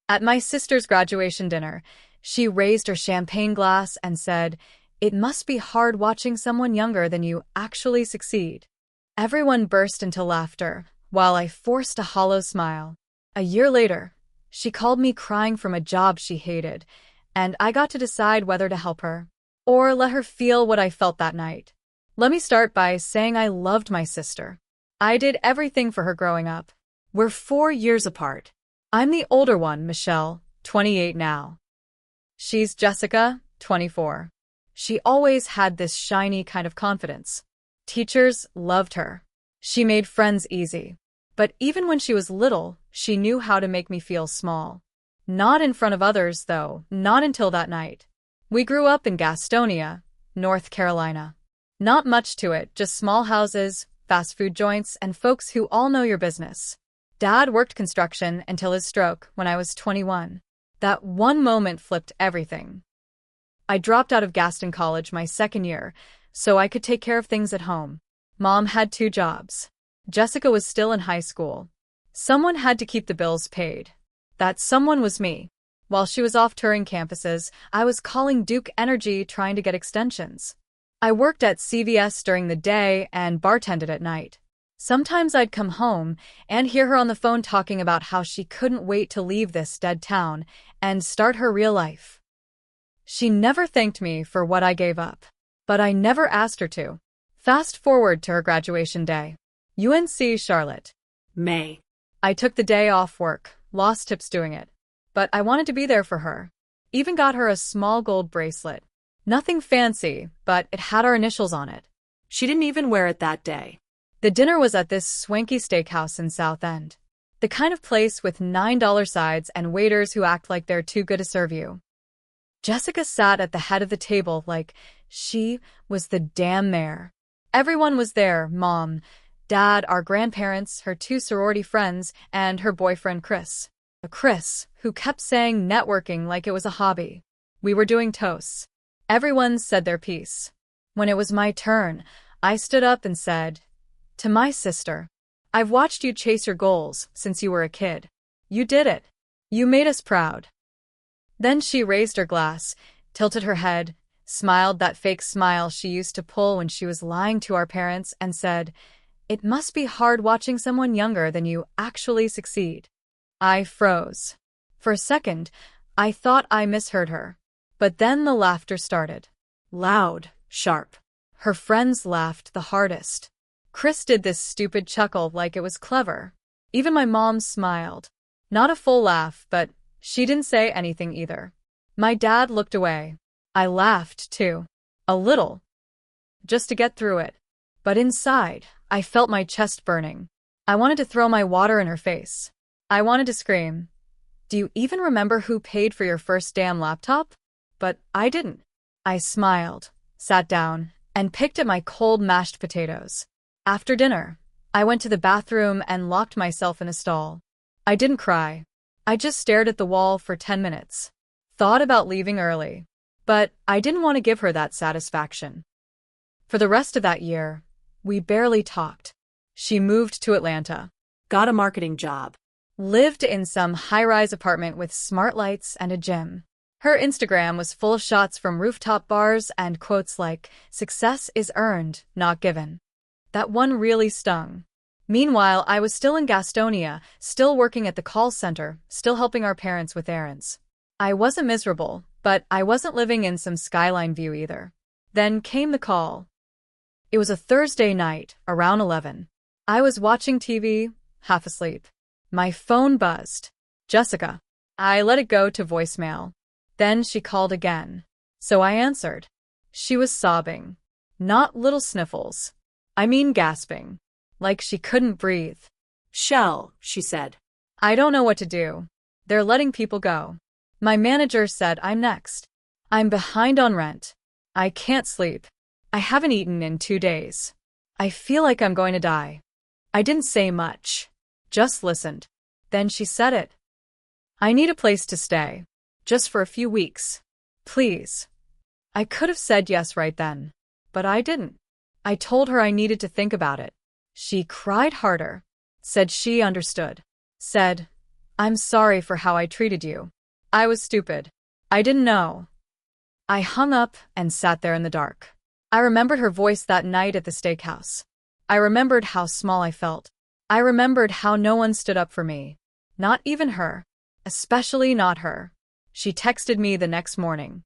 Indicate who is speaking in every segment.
Speaker 1: At my sister's graduation dinner, she raised her champagne glass and said, "It must be hard watching someone younger than you actually succeed." Everyone burst into laughter, while I forced a hollow smile. A year later, she called me crying from a job she hated, and I got to decide whether to help her or let her feel what I felt that night. Let me start by saying I loved my sister. I did everything for her growing up. We're 4 years apart. I'm the older one, Michelle, 28 now. She's Jessica, 24. She always had this shiny kind of confidence. Teachers loved her. She made friends easy. But even when she was little, she knew how to make me feel small. Not in front of others, though, not until that night. We grew up in Gastonia, North Carolina. Not much to it, just small houses, fast food joints, and folks who all know your business. Dad worked construction until his stroke when I was 21. That one moment flipped everything. I dropped out of Gaston College my second year, so I could take care of things at home. Mom had 2 jobs. Jessica was still in high school. Someone had to keep the bills paid. That someone was me. While she was off touring campuses, I was calling Duke Energy trying to get extensions. I worked at CVS during the day and bartended at night. Sometimes I'd come home and hear her on the phone talking about how she couldn't wait to leave this dead town and start her real life. She never thanked me for what I gave up, but I never asked her to. Fast forward to her graduation day. UNC Charlotte. May. I took the day off work, lost tips doing it. But I wanted to be there for her. Even got her a small gold bracelet. Nothing fancy, but it had our initials on it. She didn't even wear it that day. The dinner was at this swanky steakhouse in South End. The kind of place with $9 sides and waiters who act like they're too good to serve you. Jessica sat at the head of the table like she was the damn mayor. Everyone was there, Mom, Dad, our grandparents, her 2 sorority friends, and her boyfriend Chris. Chris, who kept saying networking like it was a hobby. We were doing toasts. Everyone said their piece. When it was my turn, I stood up and said, "To my sister, I've watched you chase your goals since you were a kid. You did it. You made us proud." Then she raised her glass, tilted her head, smiled that fake smile she used to pull when she was lying to our parents, and said, "It must be hard watching someone younger than you actually succeed." I froze. For a second, I thought I misheard her. But then the laughter started. Loud, sharp. Her friends laughed the hardest. Chris did this stupid chuckle like it was clever. Even my mom smiled. Not a full laugh, but she didn't say anything either. My dad looked away. I laughed, too. A little. Just to get through it. But inside, I felt my chest burning. I wanted to throw my water in her face. I wanted to scream, "Do you even remember who paid for your first damn laptop?" But I didn't. I smiled, sat down, and picked at my cold mashed potatoes. After dinner, I went to the bathroom and locked myself in a stall. I didn't cry. I just stared at the wall for 10 minutes. Thought about leaving early. But I didn't want to give her that satisfaction. For the rest of that year, we barely talked. She moved to Atlanta. Got a marketing job. Lived in some high-rise apartment with smart lights and a gym. Her Instagram was full of shots from rooftop bars and quotes like, "Success is earned, not given." That one really stung. Meanwhile, I was still in Gastonia, still working at the call center, still helping our parents with errands. I wasn't miserable, but I wasn't living in some skyline view either. Then came the call. It was a Thursday night, around 11. I was watching TV, half asleep. My phone buzzed. Jessica. I let it go to voicemail. Then she called again. So I answered. She was sobbing. Not little sniffles. I mean gasping. Like she couldn't breathe. "Shell," she said. "I don't know what to do. They're letting people go. My manager said I'm next. I'm behind on rent. I can't sleep. I haven't eaten in 2 days. I feel like I'm going to die." I didn't say much. Just listened. Then she said it. "I need a place to stay. Just for a few weeks. Please." I could have said yes right then. But I didn't. I told her I needed to think about it. She cried harder. Said she understood. Said, I'm sorry for how I treated you. I was stupid. I didn't know. I hung up and sat there in the dark. I remembered her voice that night at the steakhouse. I remembered how small I felt. I remembered how no one stood up for me. Not even her. Especially not her. She texted me the next morning.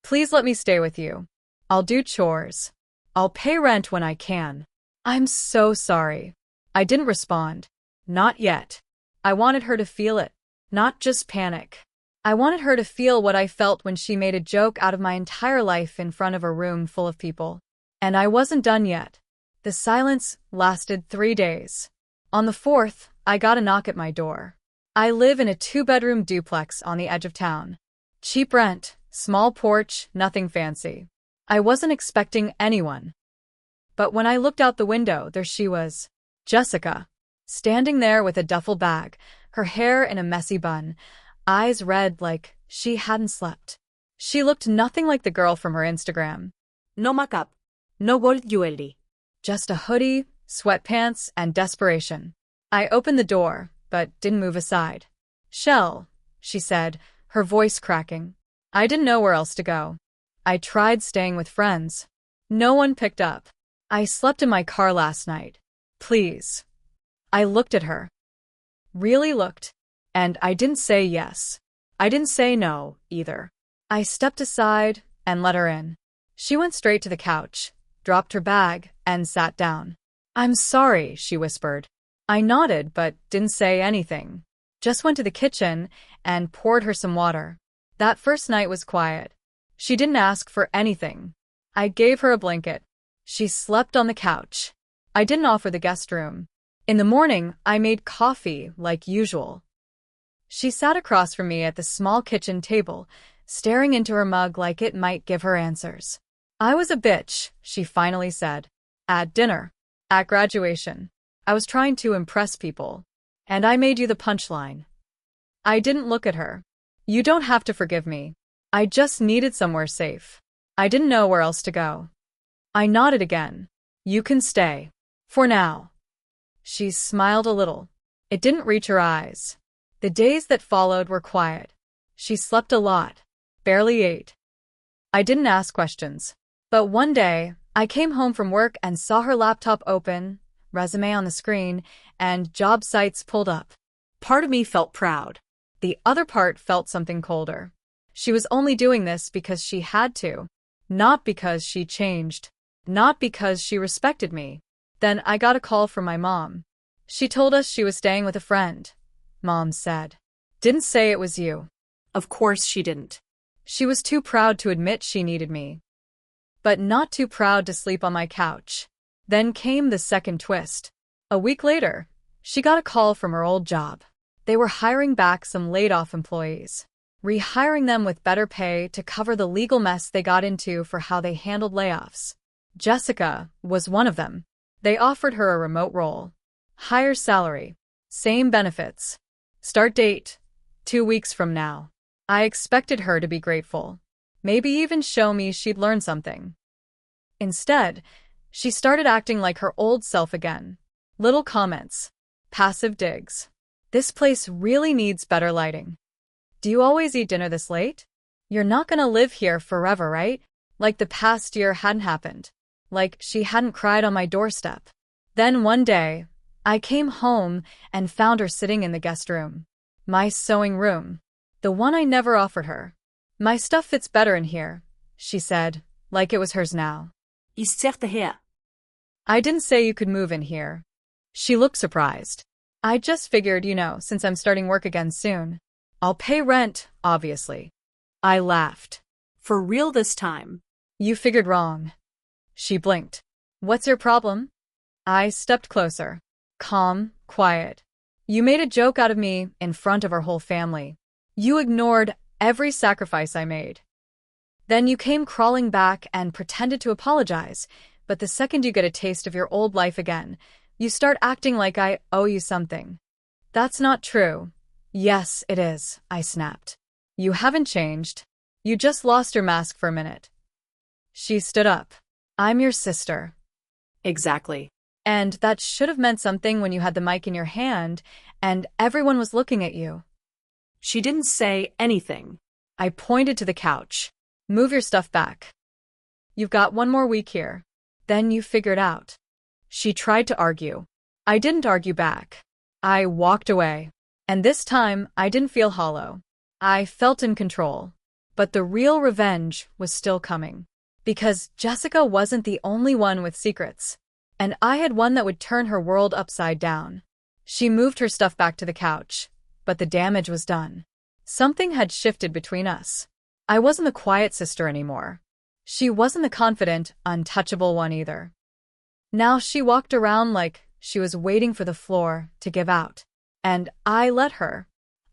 Speaker 1: Please let me stay with you. I'll do chores. I'll pay rent when I can. I'm so sorry. I didn't respond. Not yet. I wanted her to feel it, not just panic. I wanted her to feel what I felt when she made a joke out of my entire life in front of a room full of people. And I wasn't done yet. The silence lasted 3 days. On the 4th, I got a knock at my door. I live in a 2-bedroom duplex on the edge of town. Cheap rent, small porch, nothing fancy. I wasn't expecting anyone. But when I looked out the window, there she was. Jessica. Standing there with a duffel bag, her hair in a messy bun, eyes red like she hadn't slept. She looked nothing like the girl from her Instagram.
Speaker 2: No makeup, no gold jewelry.
Speaker 1: Just a hoodie, sweatpants, and desperation. I opened the door, but didn't move aside. Shell, she said, her voice cracking. I didn't know where else to go. I tried staying with friends. No one picked up. I slept in my car last night. Please. I looked at her. Really looked. And I didn't say yes. I didn't say no, either. I stepped aside and let her in. She went straight to the couch, dropped her bag, and sat down. I'm sorry, she whispered. I nodded but didn't say anything. Just went to the kitchen and poured her some water. That first night was quiet. She didn't ask for anything. I gave her a blanket. She slept on the couch. I didn't offer the guest room. In the morning, I made coffee like usual. She sat across from me at the small kitchen table, staring into her mug like it might give her answers. I was a bitch, she finally said. At dinner. At graduation. I was trying to impress people. And I made you the punchline. I didn't look at her. You don't have to forgive me. I just needed somewhere safe. I didn't know where else to go. I nodded again. You can stay. For now. She smiled a little. It didn't reach her eyes. The days that followed were quiet. She slept a lot. Barely ate. I didn't ask questions. But one day, I came home from work and saw her laptop open, resume on the screen, and job sites pulled up.
Speaker 2: Part of me felt proud.
Speaker 1: The other part felt something colder. She was only doing this because she had to. Not because she changed. Not because she respected me. Then I got a call from my mom. She told us she was staying with a friend. Mom said. Didn't say it was you.
Speaker 2: Of course she didn't.
Speaker 1: She was too proud to admit she needed me. But not too proud to sleep on my couch. Then came the second twist. A week later, she got a call from her old job. They were hiring back some laid-off employees. Rehiring them with better pay to cover the legal mess they got into for how they handled layoffs. Jessica was one of them. They offered her a remote role. Higher salary. Same benefits. Start date. 2 weeks from now. I expected her to be grateful. Maybe even show me she'd learned something. Instead, she started acting like her old self again. Little comments. Passive digs. This place really needs better lighting. Do you always eat dinner this late? You're not gonna live here forever, right? Like the past year hadn't happened. Like she hadn't cried on my doorstep. Then one day, I came home and found her sitting in the guest room. My sewing room. The one I never offered her. My stuff fits better in here, she said, like it was hers now.
Speaker 2: Is certo her.
Speaker 1: I didn't say you could move in here. She looked surprised. I just figured, since I'm starting work again soon. I'll pay rent, obviously. I laughed.
Speaker 2: For real this time.
Speaker 1: You figured wrong. She blinked. What's your problem? I stepped closer. Calm, quiet. You made a joke out of me in front of our whole family. You ignored every sacrifice I made. Then you came crawling back and pretended to apologize, but the second you get a taste of your old life again, you start acting like I owe you something. That's not true. Yes, it is, I snapped. You haven't changed. You just lost your mask for a minute. She stood up. I'm your sister.
Speaker 2: Exactly.
Speaker 1: And that should have meant something when you had the mic in your hand and everyone was looking at you.
Speaker 2: She didn't say anything.
Speaker 1: I pointed to the couch. Move your stuff back. You've got one more week here. Then you figure it out. She tried to argue. I didn't argue back. I walked away. And this time, I didn't feel hollow. I felt in control. But the real revenge was still coming. Because Jessica wasn't the only one with secrets. And I had one that would turn her world upside down. She moved her stuff back to the couch. But the damage was done. Something had shifted between us. I wasn't the quiet sister anymore. She wasn't the confident, untouchable one either. Now she walked around like she was waiting for the floor to give out. And I let her.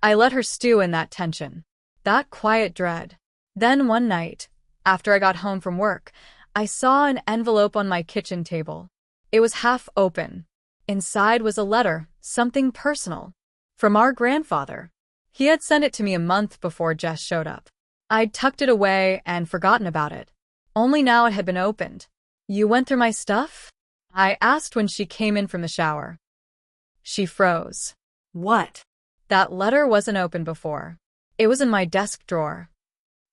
Speaker 1: I let her stew in that tension. That quiet dread. Then one night, after I got home from work, I saw an envelope on my kitchen table. It was half open. Inside was a letter, something personal. From our grandfather. He had sent it to me a month before Jess showed up. I'd tucked it away and forgotten about it. Only now it had been opened. You went through my stuff? I asked when she came in from the shower. She froze.
Speaker 2: What?
Speaker 1: That letter wasn't open before. It was in my desk drawer.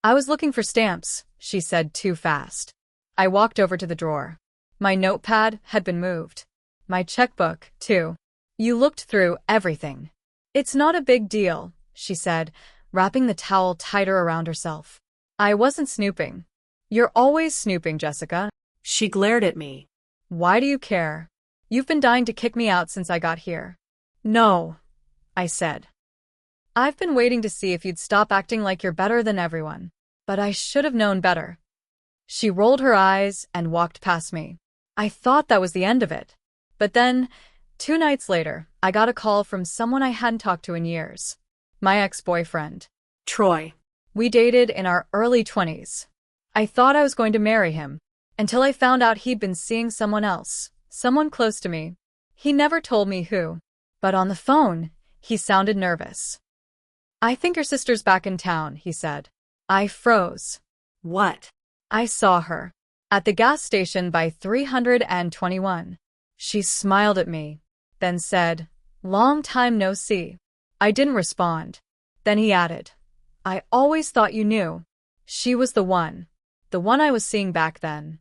Speaker 1: I was looking for stamps, she said too fast. I walked over to the drawer. My notepad had been moved. My checkbook, too. You looked through everything. It's not a big deal, she said, wrapping the towel tighter around herself. I wasn't snooping. You're always snooping, Jessica.
Speaker 2: She glared at me.
Speaker 1: Why do you care? You've been dying to kick me out since I got here. No, I said. I've been waiting to see if you'd stop acting like you're better than everyone. But I should have known better. She rolled her eyes and walked past me. I thought that was the end of it. But then, 2 nights later, I got a call from someone I hadn't talked to in years. My ex-boyfriend.
Speaker 2: Troy.
Speaker 1: We dated in our early 20s. I thought I was going to marry him, until I found out he'd been seeing someone else, someone close to me. He never told me who. But on the phone, he sounded nervous. I think your sister's back in town, he said. I froze.
Speaker 2: What?
Speaker 1: I saw her. At the gas station by 321. She smiled at me, then said, "Long time no see." I didn't respond. Then he added, "I always thought you knew." She was the one I was seeing back then.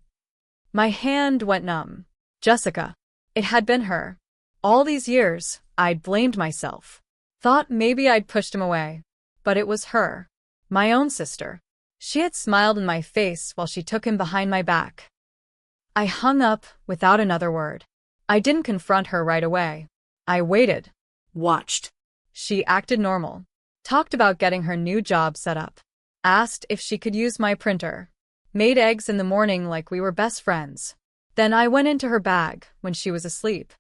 Speaker 1: My hand went numb. Jessica. It had been her. All these years, I'd blamed myself. Thought maybe I'd pushed him away. But it was her. My own sister. She had smiled in my face while she took him behind my back. I hung up without another word. I didn't confront her right away. I waited.
Speaker 2: Watched.
Speaker 1: She acted normal. Talked about getting her new job set up. Asked if she could use my printer. Made eggs in the morning like we were best friends. Then I went into her bag when she was asleep.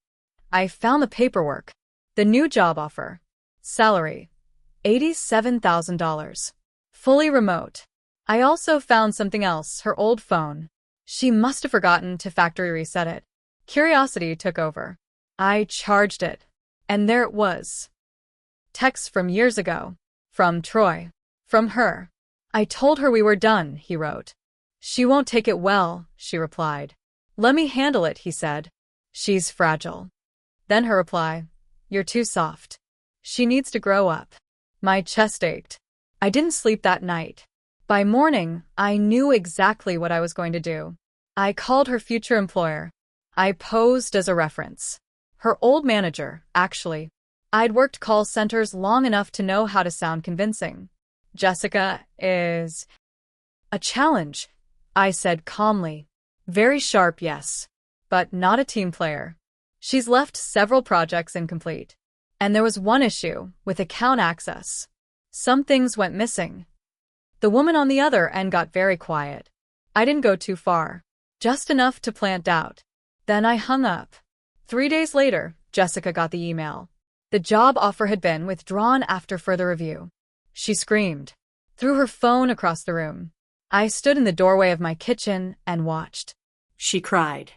Speaker 1: I found the paperwork. The new job offer. Salary. $87,000. Fully remote. I also found something else, her old phone. She must have forgotten to factory reset it. Curiosity took over. I charged it. And there it was. Text from years ago. From Troy. From her. I told her we were done, he wrote. She won't take it well, she replied. Let me handle it, he said. She's fragile. Then her reply. You're too soft. She needs to grow up. My chest ached. I didn't sleep that night. By morning, I knew exactly what I was going to do. I called her future employer. I posed as a reference. Her old manager, actually. I'd worked call centers long enough to know how to sound convincing. Jessica is a challenge, I said calmly. Very sharp, yes. But not a team player. She's left several projects incomplete. And there was one issue with account access. Some things went missing. The woman on the other end got very quiet. I didn't go too far. Just enough to plant doubt. Then I hung up. 3 days later, Jessica got the email. The job offer had been withdrawn after further review. She screamed. Threw her phone across the room. I stood in the doorway of my kitchen and watched.
Speaker 2: She cried.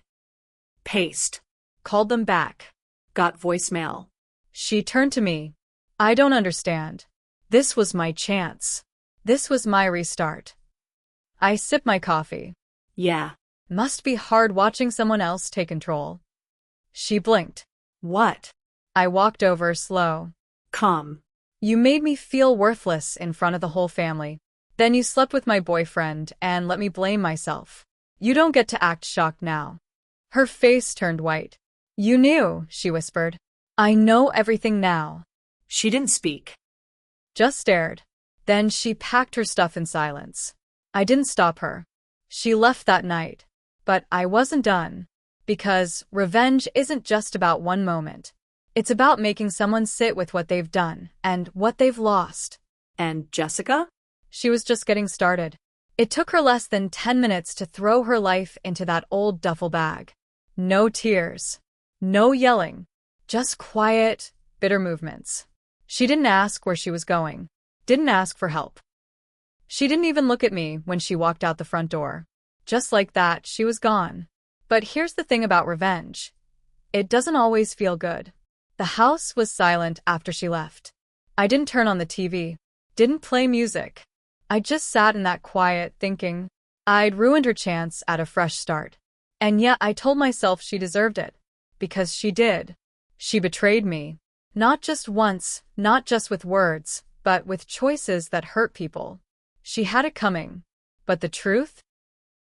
Speaker 2: Paste.
Speaker 1: Called them back.
Speaker 2: Got voicemail.
Speaker 1: She turned to me. I don't understand. This was my chance. This was my restart. I sipped my coffee.
Speaker 2: Yeah.
Speaker 1: Must be hard watching someone else take control. She blinked.
Speaker 2: What?
Speaker 1: I walked over slow.
Speaker 2: Come.
Speaker 1: You made me feel worthless in front of the whole family. Then you slept with my boyfriend and let me blame myself. You don't get to act shocked now. Her face turned white. You knew, she whispered. I know everything now.
Speaker 2: She didn't speak.
Speaker 1: Just stared. Then she packed her stuff in silence. I didn't stop her. She left that night. But I wasn't done. Because revenge isn't just about one moment. It's about making someone sit with what they've done and what they've lost.
Speaker 2: And Jessica?
Speaker 1: She was just getting started. It took her less than 10 minutes to throw her life into that old duffel bag. No tears. No yelling. Just quiet, bitter movements. She didn't ask where she was going. Didn't ask for help. She didn't even look at me when she walked out the front door. Just like that, she was gone. But here's the thing about revenge. It doesn't always feel good. The house was silent after she left. I didn't turn on the TV. Didn't play music. I just sat in that quiet, thinking I'd ruined her chance at a fresh start. And yet I told myself she deserved it. Because she did. She betrayed me. Not just once, not just with words, but with choices that hurt people. She had it coming. But the truth?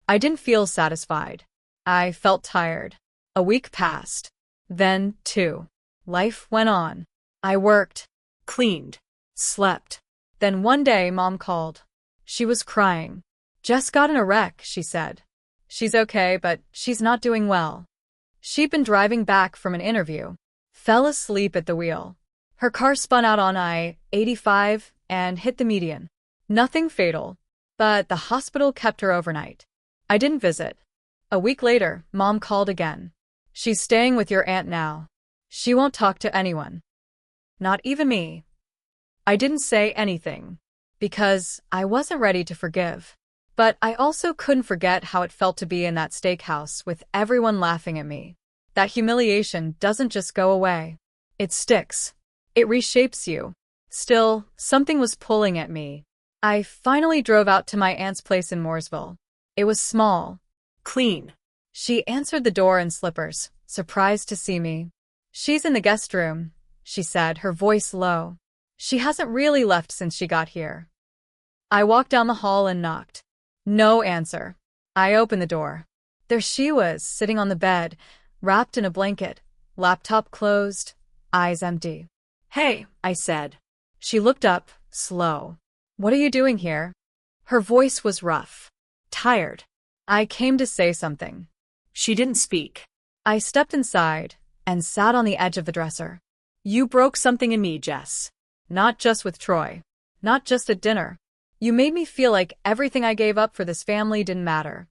Speaker 1: I didn't feel satisfied. I felt tired. A week passed. Then, 2. Life went on. I worked.
Speaker 2: Cleaned. Slept.
Speaker 1: Then one day, Mom called. She was crying. Jess got in a wreck, she said. She's okay, but she's not doing well. She'd been driving back from an interview. Fell asleep at the wheel. Her car spun out on I-85 and hit the median. Nothing fatal. But the hospital kept her overnight. I didn't visit. A week later, Mom called again. She's staying with your aunt now. She won't talk to anyone. Not even me. I didn't say anything. Because I wasn't ready to forgive. But I also couldn't forget how it felt to be in that steakhouse with everyone laughing at me. That humiliation doesn't just go away. It sticks. It reshapes you. Still, something was pulling at me. I finally drove out to my aunt's place in Mooresville. It was small.
Speaker 2: Clean.
Speaker 1: She answered the door in slippers, surprised to see me. She's in the guest room, she said, her voice low. She hasn't really left since she got here. I walked down the hall and knocked. No answer. I opened the door. There she was, sitting on the bed, wrapped in a blanket, laptop closed, eyes empty.
Speaker 2: Hey, I said.
Speaker 1: She looked up, slow. What are you doing here? Her voice was rough. Tired. I came to say something.
Speaker 2: She didn't speak.
Speaker 1: I stepped inside and sat on the edge of the dresser.
Speaker 2: You broke something in me, Jess.
Speaker 1: Not just with Troy. Not just at dinner. You made me feel like everything I gave up for this family didn't matter.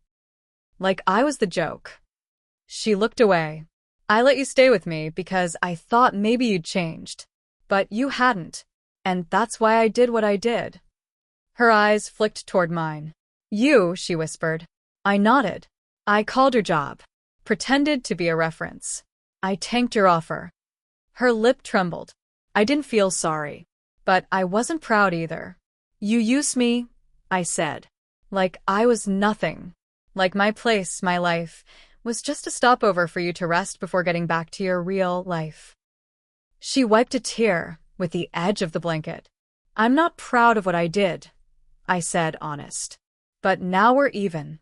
Speaker 1: Like I was the joke. She looked away. I let you stay with me because I thought maybe you'd changed. But you hadn't. And that's why I did what I did. Her eyes flicked toward mine. You, she whispered. I nodded. I called your job. Pretended to be a reference. I tanked your offer. Her lip trembled. I didn't feel sorry. But I wasn't proud either. You used me, I said. Like I was nothing. Like my place, my life, was just a stopover for you to rest before getting back to your real life. She wiped a tear with the edge of the blanket. I'm not proud of what I did, I said, honest. But now we're even.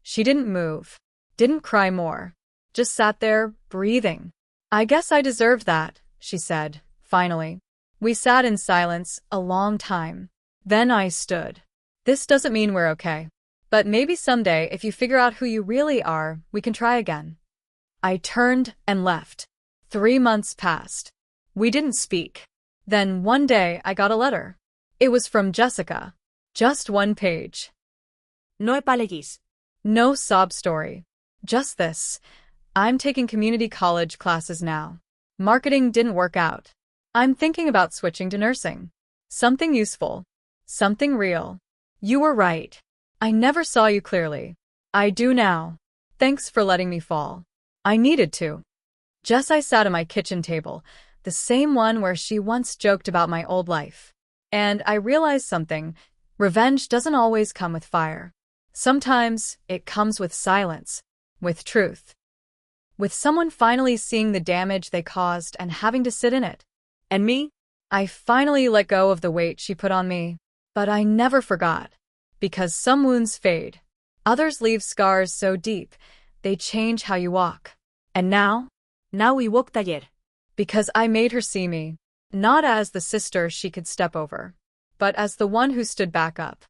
Speaker 1: She didn't move. Didn't cry more. Just sat there, breathing. I guess I deserved that, she said, finally. We sat in silence a long time. Then I stood. This doesn't mean we're okay. But maybe someday, if you figure out who you really are, we can try again. I turned and left. 3 months passed. We didn't speak. Then one day I got a letter. It was from Jessica. Just 1 page.
Speaker 2: No apologies.
Speaker 1: No sob story. Just this. I'm taking community college classes now. Marketing didn't work out. I'm thinking about switching to nursing. Something useful. Something real. You were right. I never saw you clearly. I do now. Thanks for letting me fall. I needed to. Jess, I sat at my kitchen table, the same one where she once joked about my old life. And I realized something. Revenge doesn't always come with fire. Sometimes it comes with silence, with truth. with someone finally seeing the damage they caused and having to sit in it.
Speaker 2: And me?
Speaker 1: I finally let go of the weight she put on me. But I never forgot. Because some wounds fade. Others leave scars so deep, they change how you walk.
Speaker 2: And now? Now we walk taller.
Speaker 1: Because I made her see me, not as the sister she could step over, but as the one who stood back up.